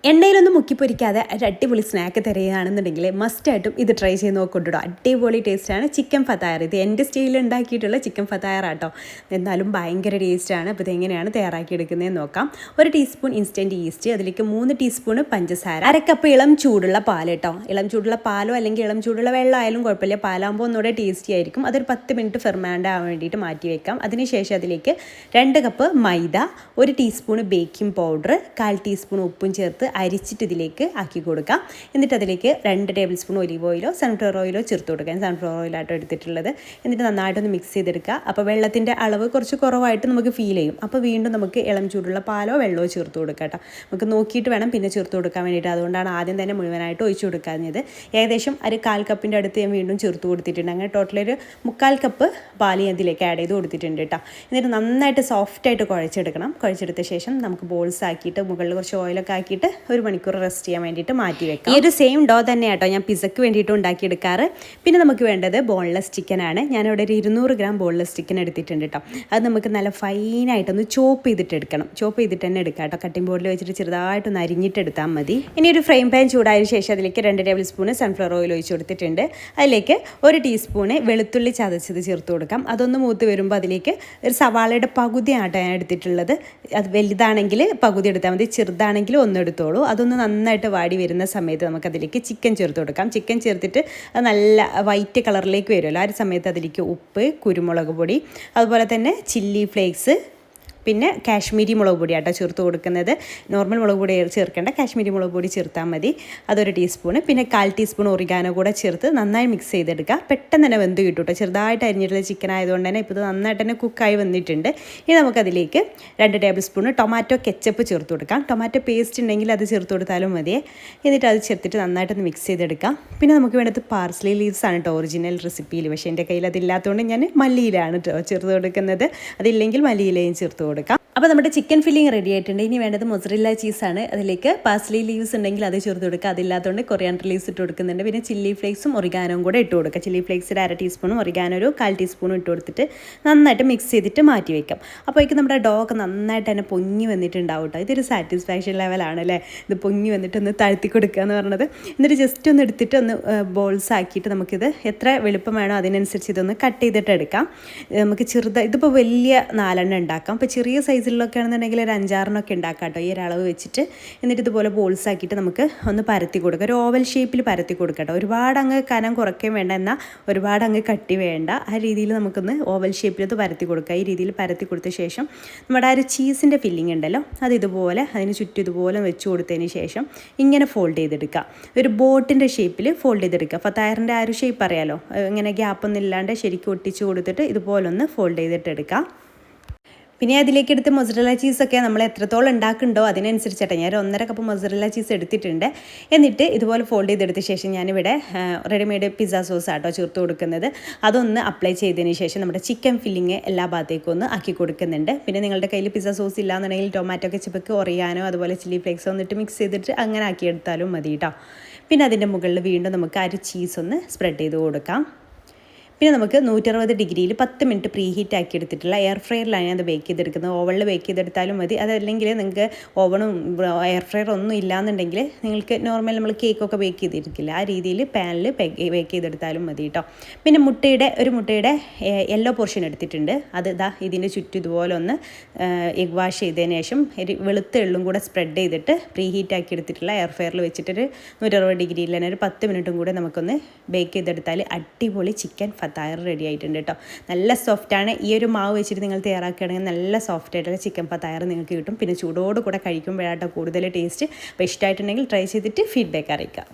എണ്ണയിലൊന്നും മുക്കിപ്പൊരിക്കാതെ ഒരു അടിപൊളി സ്നാക്ക് തരികയാണെന്നുണ്ടെങ്കിൽ മസ്റ്റായിട്ടും ഇത് ട്രൈ ചെയ്ത് നോക്കൊണ്ടിട്ടോ. അടിപൊളി ടേസ്റ്റാണ് ചിക്കൻ ഫതായർ. ഇത് എൻ്റെ സ്റ്റൈലിൽ ഉണ്ടാക്കിയിട്ടുള്ള ചിക്കൻ ഫതായർ ആട്ടോ. എന്നാലും ഭയങ്കര ടേസ്റ്റാണ്. അപ്പോൾ ഇതെങ്ങനെയാണ് തയ്യാറാക്കിയെടുക്കുന്നതെന്ന് നോക്കാം. 1 ടീസ്പൂൺ ഇൻസ്റ്റൻറ്റ് ഈസ്റ്റ്, അതിലേക്ക് 3 ടീസ്പൂൺ പഞ്ചസാര, 1 കപ്പ് ഇളം ചൂടുള്ള പാൽ കേട്ടോ. ഇളം ചൂടുള്ള പാലോ അല്ലെങ്കിൽ ഇളം ചൂടുള്ള വെള്ളം ആയാലും കുഴപ്പമില്ല. പാലാകുമ്പോൾ ഒന്നുകൂടെ ടേസ്റ്റി ആയിരിക്കും. അതൊരു 10 മിനിറ്റ് ഫെർമാൻഡ് ആവാൻ വേണ്ടിയിട്ട് മാറ്റി വെക്കാം. അതിനുശേഷം അതിലേക്ക് 2 കപ്പ് മൈദ, 1 ടീസ്പൂൺ ബേക്കിംഗ് പൗഡർ, 1/4 ടീസ്പൂൺ ഉപ്പും ചേർത്ത് അരിച്ചിട്ട് ഇതിലേക്ക് ആക്കി കൊടുക്കാം. എന്നിട്ട് അതിലേക്ക് 2 ടേബിൾ സ്പൂൺ ഒലിവ് ഓയിലോ സൺഫ്ലവർ ഓയിലോ ചേർത്ത് കൊടുക്കാം. സൺഫ്ലവർ ഓയിലാട്ടോ എടുത്തിട്ടുള്ളത്. എന്നിട്ട് നന്നായിട്ടൊന്ന് മിക്സ് ചെയ്തെടുക്കുക. അപ്പോൾ വെള്ളത്തിൻ്റെ അളവ് കുറച്ച് കുറവായിട്ട് നമുക്ക് ഫീൽ ചെയ്യും. അപ്പോൾ വീണ്ടും നമുക്ക് ഇളം ചൂടുള്ള പാലോ വെള്ളമോ ചേർത്ത് കൊടുക്കാം കേട്ടോ. നമുക്ക് നോക്കിയിട്ട് വേണം പിന്നെ ചേർത്ത് കൊടുക്കാൻ വേണ്ടിയിട്ട്. അതുകൊണ്ടാണ് ആദ്യം തന്നെ മുഴുവനായിട്ട് ഒഴിച്ചു കൊടുക്കാഞ്ഞത്. ഏകദേശം ഒരു 1/4 കപ്പിൻ്റെ അടുത്ത് ഞാൻ വീണ്ടും ചേർത്ത് കൊടുത്തിട്ടുണ്ട്. അങ്ങനെ ടോട്ടൽ ഒരു 3/4 കപ്പ് പാല് ഞാൻ ഇതിലേക്ക് ആഡ് ചെയ്ത് കൊടുത്തിട്ടുണ്ട് കേട്ടോ. എന്നിട്ട് നന്നായിട്ട് സോഫ്റ്റായിട്ട് കുഴച്ചെടുക്കണം. കുഴച്ചെടുത്ത ശേഷം നമുക്ക് ബോൾസ് ആക്കിയിട്ട് മുകളിൽ കുറച്ച് ഓയിലൊക്കെ ആക്കിയിട്ട് 1 മണിക്കൂർ റെസ്റ്റ് ചെയ്യാൻ വേണ്ടിയിട്ട് മാറ്റി വെക്കാം. ഈ ഒരു സെയിം ഡോ തന്നെ കേട്ടോ ഞാൻ പിസയ്ക്ക് വേണ്ടിയിട്ട് ഉണ്ടാക്കിയെടുക്കാറ്. പിന്നെ നമുക്ക് വേണ്ടത് ബോൺലെസ് ചിക്കനാണ്. ഞാനിവിടെ ഒരു 200 ഗ്രാം ബോൺലെസ് ചിക്കൻ എടുത്തിട്ടുണ്ട് കേട്ടോ. അത് നമുക്ക് നല്ല ഫൈനായിട്ടൊന്ന് ചോപ്പ് ചെയ്തിട്ട് എടുക്കണം. ചോപ്പ് ചെയ്തിട്ട് തന്നെ എടുക്കാം കേട്ടോ. കട്ടിംഗ് ബോർഡിൽ വെച്ചിട്ട് ചെറുതായിട്ടൊന്ന് അരിഞ്ഞിട്ട് എടുത്താൽ മതി. ഇനി ഒരു ഫ്രൈ പാൻ ചൂടായ ശേഷം അതിലേക്ക് 2 ടേബിൾ സ്പൂൺ സൺഫ്ലവർ ഓയിൽ ഒഴിച്ച് കൊടുത്തിട്ടുണ്ട്. അതിലേക്ക് 1 ടീസ്പൂൺ വെളുത്തുള്ളി ചതച്ചത് ചേർത്ത് കൊടുക്കാം. അതൊന്ന് മൂത്ത് വരുമ്പോൾ അതിലേക്ക് ഒരു സവാളയുടെ പകുതിയാട്ടോ ഞാൻ എടുത്തിട്ടുള്ളത്. അത് വലുതാണെങ്കിൽ പകുതി എടുത്താൽ മതി, ചെറുതാണെങ്കിൽ ഒന്നെടുത്തോളൂ. അതൊന്ന് നന്നായിട്ട് വാടി വരുന്ന സമയത്ത് നമുക്കതിലേക്ക് ചിക്കൻ ചേർത്ത് കൊടുക്കാം. ചിക്കൻ ചേർത്തിട്ട് അത് നല്ല വൈറ്റ് കളറിലേക്ക് വരുമല്ലോ. ആ ഒരു സമയത്ത് അതിലേക്ക് ഉപ്പ്, കുരുമുളക് പൊടി, അതുപോലെ തന്നെ ചില്ലി ഫ്ലേക്സ്, പിന്നെ കാശ്മീരി മുളക് പൊടിയാട്ടോ ചേർത്ത് കൊടുക്കുന്നത്. നോർമൽ മുളക് പൊടി ചേർക്കേണ്ട, കാശ്മീരി മുളക് പൊടി ചേർത്താൽ മതി. അതൊരു ടീസ്പൂണ്. പിന്നെ 1/4 ടീസ്പൂൺ ഒറിഗാനോ കൂടെ ചേർത്ത് നന്നായി മിക്സ് ചെയ്തെടുക്കുക. പെട്ടെന്ന് തന്നെ വെന്ത് കിട്ടും കേട്ടോ. ചെറുതായിട്ട് അരിഞ്ഞിട്ടുള്ള ചിക്കൻ ആയതുകൊണ്ട് തന്നെ ഇപ്പോൾ ഇത് നന്നായിട്ട് തന്നെ കുക്കായി വന്നിട്ടുണ്ട്. ഇനി നമുക്കതിലേക്ക് 2 ടേബിൾ സ്പൂൺ ടൊമാറ്റോ കെച്ചപ്പ് ചേർത്ത് കൊടുക്കാം. ടൊമാറ്റോ പേസ്റ്റ് ഉണ്ടെങ്കിൽ അത് ചേർത്ത് കൊടുത്താലും മതിയേ. എന്നിട്ട് അത് ചേർത്തിട്ട് നന്നായിട്ടൊന്ന് മിക്സ് ചെയ്തെടുക്കാം. പിന്നെ നമുക്ക് വേണ്ടത് പാർസ്ലി ലീവ്സ് ആണ് കേട്ടോ ഒറിജിനൽ റെസിപ്പിയിൽ. പക്ഷേ എൻ്റെ കയ്യിൽ അതില്ലാത്തതുകൊണ്ട് ഞാൻ മല്ലിയിലാണ് കേട്ടോ ചേർത്ത് കൊടുക്കുന്നത്. അതില്ലെങ്കിൽ മല്ലിയിലയും ചേർത്ത് കൊടുക്കാം. അപ്പോൾ നമ്മുടെ ചിക്കൻ ഫില്ലിങ് റെഡി ആയിട്ടുണ്ട്. ഇനി വേണ്ടത് മൊസറല്ല ചീസാണ്. അതിലേക്ക് പാർസ്ലി ലീവ്സ് ഉണ്ടെങ്കിൽ അത് ചേർത്ത് കൊടുക്കുക. അതില്ലാത്തതുകൊണ്ട് കൊറിയാണ്ടർ ലീവ്സ് ഇട്ട് കൊടുക്കുന്നുണ്ട്. പിന്നെ ചില്ലി ഫ്ലേക്സും ഒറിഗാനോയും കൂടെ ഇട്ട് കൊടുക്കുക. ചില്ലി ഫ്ലേക്സിൽ 1/2 ടീസ്പൂണും ഒറിഗാനോ ഒരു 1/4 ടീസ്പൂണും ഇട്ട് കൊടുത്തിട്ട് നന്നായിട്ട് മിക്സ് ചെയ്തിട്ട് മാറ്റി വയ്ക്കാം. അപ്പോഴേക്കും നമ്മുടെ ഡോ ഒക്കെ നന്നായിട്ട് തന്നെ പൊങ്ങി വന്നിട്ടുണ്ടാവും കേട്ടോ. ഇതൊരു സാറ്റിസ്ഫാക്ഷൻ ലെവലാണ് അല്ലേ, ഇത് പൊങ്ങി വന്നിട്ട് ഒന്ന് താഴ്ത്തി കൊടുക്കുക എന്ന് പറഞ്ഞത്. എന്നിട്ട് ജസ്റ്റ് ഒന്ന് എടുത്തിട്ട് ഒന്ന് ബോൾസ് ആക്കിയിട്ട് നമുക്കിത് എത്ര വലുപ്പം വേണോ അതിനനുസരിച്ച് ഇതൊന്ന് കട്ട് ചെയ്തിട്ട് എടുക്കാം. നമുക്ക് ഇതിപ്പോൾ വലിയ 4 ഉണ്ടാക്കാം. അപ്പോൾ ചെറിയ സൈസിലൊക്കെ ആണെന്നുണ്ടെങ്കിൽ ഒരു 5-6 ഉണ്ടാക്കാം കേട്ടോ ഈ ഒരളവ് വെച്ചിട്ട്. എന്നിട്ട് ഇതുപോലെ ബോൾസ് ആക്കിയിട്ട് നമുക്ക് ഒന്ന് പരത്തി കൊടുക്കുക. ഒരു ഓവൽ ഷേപ്പിൽ പരത്തി കൊടുക്കുക കേട്ടോ. ഒരുപാട് അങ്ങ് കനം കുറയ്ക്കുകയും വേണ്ട, എന്നാൽ ഒരുപാട് അങ്ങ് കട്ടി വേണ്ട. ആ രീതിയിൽ നമുക്കൊന്ന് ഓവൽ ഷേപ്പിൽ ഇത് പരത്തി കൊടുക്കുക. ഈ രീതിയിൽ പരത്തി കൊടുത്ത ശേഷം നമ്മുടെ ആ ഒരു ചീസിൻ്റെ ഫില്ലിംഗ് ഉണ്ടല്ലോ, അത് ഇതുപോലെ അതിന് ചുറ്റും ഇതുപോലെ വെച്ച് കൊടുത്തതിന് ശേഷം ഇങ്ങനെ ഫോൾഡ് ചെയ്തെടുക്കുക. ഒരു ബോട്ടിൻ്റെ ഷേപ്പിൽ ഫോൾഡ് ചെയ്തെടുക്കുക. ഫതായറിൻ്റെ ആ ഒരു ഷേപ്പ് അറിയാലോ, ഇങ്ങനെ ഗ്യാപ്പൊന്നും ഇല്ലാണ്ട് ശരിക്കും ഒട്ടിച്ച് കൊടുത്തിട്ട് ഇതുപോലെ ഒന്ന് ഫോൾഡ് ചെയ്തിട്ട് എടുക്കുക. പിന്നെ അതിലേക്ക് എടുത്ത് മൊസറല്ല ചീസൊക്കെ നമ്മൾ എത്രത്തോളം ഉണ്ടാക്കുന്നുണ്ടോ അതിനനുസരിച്ചാട്ടെ ഞാൻ 1.5 കപ്പ് മൊസറല്ല ചീസ് എടുത്തിട്ടുണ്ട്. എന്നിട്ട് ഇതുപോലെ ഫോൾഡ് ചെയ്തെടുത്ത ശേഷം ഞാനിവിടെ റെഡിമെയ്ഡ് പിസ്സ സോസ് ആട്ടോ ചേർത്ത് കൊടുക്കുന്നത്. അതൊന്ന് അപ്ലൈ ചെയ്തതിന് ശേഷം നമ്മുടെ ചിക്കൻ ഫില്ലിങ് എല്ലാ ഭാഗത്തേക്കും ഒന്ന് ആക്കി കൊടുക്കുന്നുണ്ട്. പിന്നെ നിങ്ങളുടെ കയ്യിൽ പിസ്സ സോസ് ഇല്ലാന്നുണ്ടെങ്കിൽ ടൊമാറ്റോ കെച്ചപ്പ് ഒറിയാനോ അതുപോലെ ചില്ലി ഫ്ലേക്സോ എന്നിട്ട് മിക്സ് ചെയ്തിട്ട് അങ്ങനെ ആക്കിയെടുത്താലും മതി കേട്ടോ. പിന്നെ അതിൻ്റെ മുകളിൽ വീണ്ടും നമുക്ക് ആ ഒരു ചീസ് ഒന്ന് സ്പ്രെഡ് ചെയ്ത് കൊടുക്കാം. പിന്നെ നമുക്ക് 160 ഡിഗ്രിയിൽ 10 മിനിറ്റ് പ്രീ ഹീറ്റ് ആക്കി എടുത്തിട്ടുള്ള എയർ ഫ്രയറിലാണ് ഞാൻ അത് ബേക്ക് ചെയ്തെടുക്കുന്നത്. ഓവനിൽ ബേക്ക് ചെയ്തെടുത്താലും മതി. അതല്ലെങ്കിൽ നിങ്ങൾക്ക് ഓവണും എയർ ഫ്രയർ ഒന്നും ഇല്ലാന്നുണ്ടെങ്കിൽ നിങ്ങൾക്ക് നോർമൽ നമ്മൾ കേക്കൊക്കെ ബേക്ക് ചെയ്തിരിക്കില്ല, ആ രീതിയിൽ പാനിൽ ബേക്ക് ചെയ്തെടുത്താലും മതി കേട്ടോ. പിന്നെ ഒരു മുട്ടയുടെ യെല്ലോ പോർഷൻ എടുത്തിട്ടുണ്ട്. അത് ഇതിൻ്റെ ചുറ്റും ഇതുപോലെ ഒന്ന് എഗ് വാഷ് ചെയ്തതിന് ശേഷം വെളുത്ത എള്ളും കൂടെ സ്പ്രെഡ് ചെയ്തിട്ട് പ്രീ ഹീറ്റ് ആക്കി എടുത്തിട്ടുള്ള എയർ ഫ്രയറിൽ വെച്ചിട്ടൊരു 160 ഡിഗ്രിയിൽ തന്നെ ഒരു 10 മിനിറ്റും കൂടെ നമുക്കൊന്ന് ബേക്ക് ചെയ്തെടുത്താൽ അടിപൊളി ചിക്കൻ ഫതായർ റെഡി ആയിട്ടുണ്ട് കേട്ടോ. നല്ല സോഫ്റ്റാണ്. ഈ ഒരു മാവ് വെച്ചിട്ട് നിങ്ങൾ തയ്യാറാക്കുകയാണെങ്കിൽ നല്ല സോഫ്റ്റ് ആയിട്ടുള്ള ചിക്കൻ ഫതായർ നിങ്ങൾക്ക് കിട്ടും. പിന്നെ ചൂടോട് കൂടെ കഴിക്കുമ്പോഴാട്ടോ കൂടുതൽ ടേസ്റ്റ്. അപ്പോൾ ഇഷ്ടമായിട്ടുണ്ടെങ്കിൽ ട്രൈ ചെയ്തിട്ട് ഫീഡ്ബാക്ക് അറിയിക്കുക.